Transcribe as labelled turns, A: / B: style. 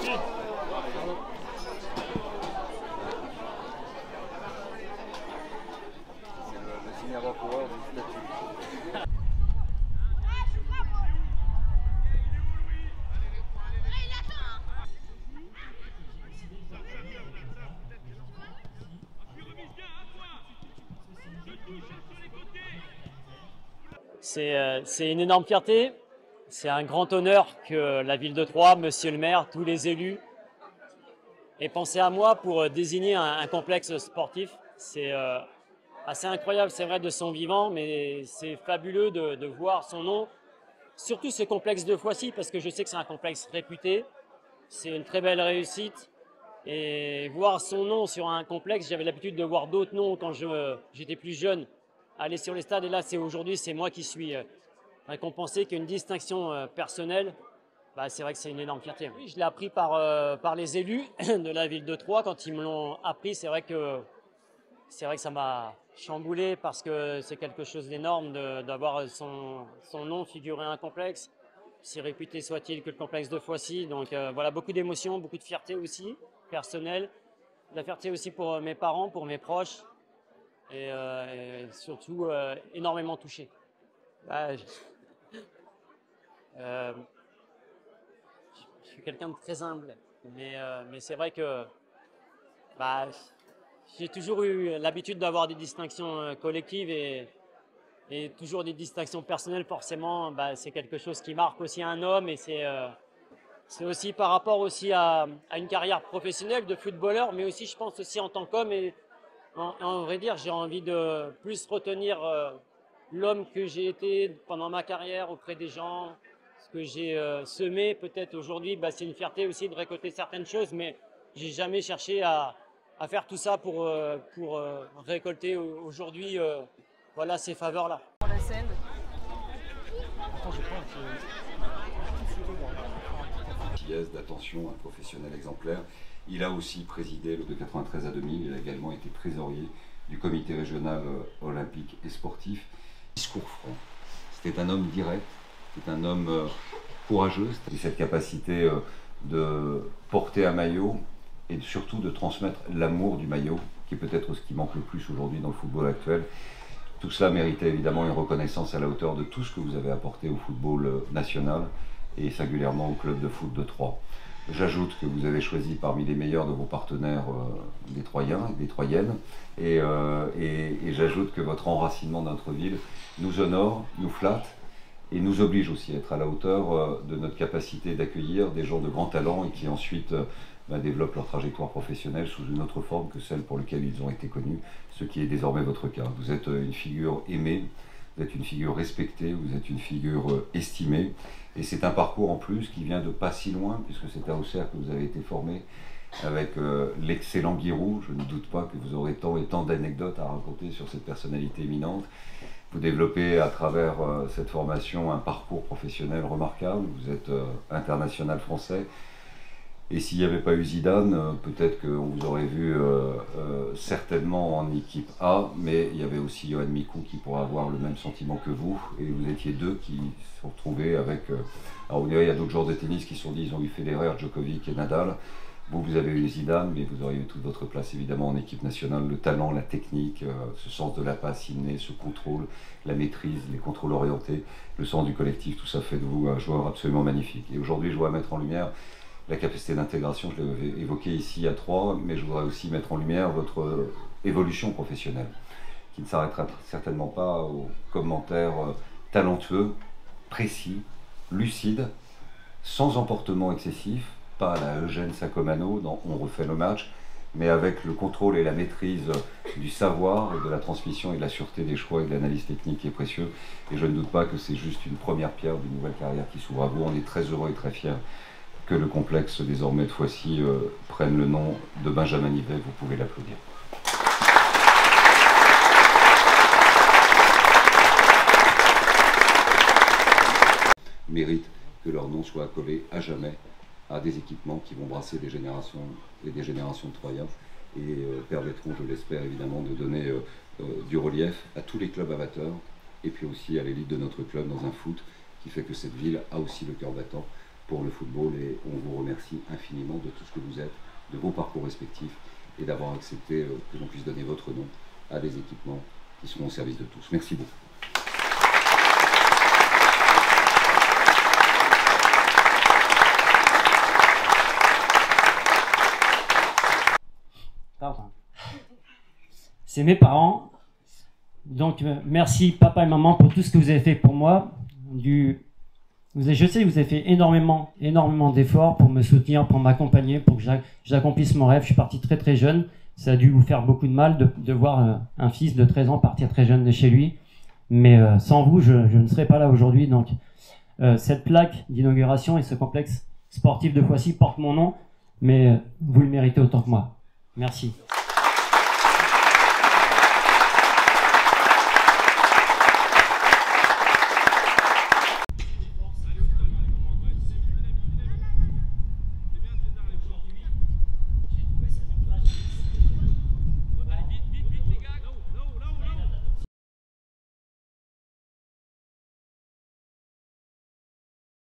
A: Le signe avant-coureur du statut.
B: C'est une énorme fierté, c'est un grand honneur que la ville de Troyes, monsieur le maire, tous les élus aient pensé à moi pour désigner un complexe sportif. C'est assez incroyable, c'est vrai, de son vivant, mais c'est fabuleux de voir son nom, surtout ce complexe de Foissy, parce que je sais que c'est un complexe réputé, c'est une très belle réussite. Et voir son nom sur un complexe, j'avais l'habitude de voir d'autres noms quand j'étais plus jeune, aller sur les stades. Et là, aujourd'hui, c'est moi qui suis récompensé, qu'une distinction personnelle. Bah, c'est vrai que c'est une énorme fierté. Oui, je l'ai appris par les élus de la ville de Troyes. Quand ils me l'ont appris, c'est vrai que ça m'a chamboulé parce que c'est quelque chose d'énorme d'avoir son nom figuré à un complexe, si réputé soit-il que le complexe de Foissy. Donc voilà, beaucoup d'émotions, beaucoup de fierté aussi, personnelle. De la fierté aussi pour mes parents, pour mes proches et surtout énormément touché. Bah, je suis quelqu'un de très humble, mais c'est vrai que bah, j'ai toujours eu l'habitude d'avoir des distinctions collectives et toujours des distinctions personnelles. Forcément, bah, c'est quelque chose qui marque aussi un homme et c'est aussi par rapport aussi à une carrière professionnelle de footballeur, mais aussi je pense aussi en tant qu'homme. Et en vrai dire, j'ai envie de plus retenir l'homme que j'ai été pendant ma carrière auprès des gens, ce que j'ai semé. Peut-être aujourd'hui, bah, c'est une fierté aussi de récolter certaines choses, mais j'ai jamais cherché à faire tout ça pour récolter aujourd'hui voilà, ces faveurs-là.
C: La scène.
D: D'attention, un professionnel exemplaire. Il a aussi présidé de 93 à 2000, il a également été trésorier du comité régional olympique et sportif. Discours franc, c'était un homme direct, c'était un homme courageux, c'était cette capacité de porter un maillot et surtout de transmettre l'amour du maillot, qui est peut-être ce qui manque le plus aujourd'hui dans le football actuel. Tout cela méritait évidemment une reconnaissance à la hauteur de tout ce que vous avez apporté au football national et singulièrement au club de foot de Troyes. J'ajoute que vous avez choisi parmi les meilleurs de vos partenaires des Troyens et des Troyennes et j'ajoute que votre enracinement dans notre ville nous honore, nous flatte et nous oblige aussi à être à la hauteur de notre capacité d'accueillir des gens de grand talent et qui ensuite développent leur trajectoire professionnelle sous une autre forme que celle pour laquelle ils ont été connus, ce qui est désormais votre cas. Vous êtes une figure aimée, vous êtes une figure respectée, vous êtes une figure estimée. Et c'est un parcours en plus qui vient de pas si loin, puisque c'est à Auxerre que vous avez été formé avec l'excellent Giroud. Je ne doute pas que vous aurez tant et tant d'anecdotes à raconter sur cette personnalité éminente. Vous développez à travers cette formation un parcours professionnel remarquable. Vous êtes international français. Et s'il n'y avait pas eu Zidane, peut-être qu'on vous aurait vu certainement en équipe A, mais il y avait aussi Johan Mikou qui pourrait avoir le même sentiment que vous, et vous étiez deux qui se sont retrouvés avec... alors vous direz, il y a d'autres joueurs de tennis qui se sont dit, ils ont eu Federer, Djokovic et Nadal. Vous avez eu Zidane, mais vous auriez eu toute votre place évidemment en équipe nationale, le talent, la technique, ce sens de la passe inné, ce contrôle, la maîtrise, les contrôles orientés, le sens du collectif, tout ça fait de vous un joueur absolument magnifique. Et aujourd'hui, je dois mettre en lumière la capacité d'intégration, je l'avais évoqué ici à Troyes, mais je voudrais aussi mettre en lumière votre évolution professionnelle, qui ne s'arrêtera certainement pas aux commentaires talentueux, précis, lucides, sans emportement excessif, pas à la Eugène Sacomano dans On refait le match, mais avec le contrôle et la maîtrise du savoir, et de la transmission et de la sûreté des choix et de l'analyse technique qui est précieux. Et je ne doute pas que c'est juste une première pierre d'une nouvelle carrière qui s'ouvre à vous. On est très heureux et très fiers que le complexe désormais de Foissy prenne le nom de Benjamin Nivet. Vous pouvez l'applaudir. Méritent que leur nom soit accolé à jamais à des équipements qui vont brasser des générations et des générations de Troyens et permettront, je l'espère évidemment, de donner du relief à tous les clubs amateurs et puis aussi à l'élite de notre club dans un foot qui fait que cette ville a aussi le cœur battant pour le football et on vous remercie infiniment de tout ce que vous êtes, de vos parcours respectifs et d'avoir accepté que l'on puisse donner votre nom à des équipements qui seront au service de tous. Merci beaucoup.
B: Pardon. C'est mes parents. Donc merci papa et maman pour tout ce que vous avez fait pour moi. Je sais que vous avez fait énormément d'efforts pour me soutenir, pour m'accompagner, pour que j'accomplisse mon rêve. Je suis parti très très jeune. Ça a dû vous faire beaucoup de mal de voir un fils de 13 ans partir très jeune de chez lui. Mais sans vous, je ne serais pas là aujourd'hui. Donc cette plaque d'inauguration et ce complexe sportif de Poissy porte mon nom. Mais vous le méritez autant que moi. Merci.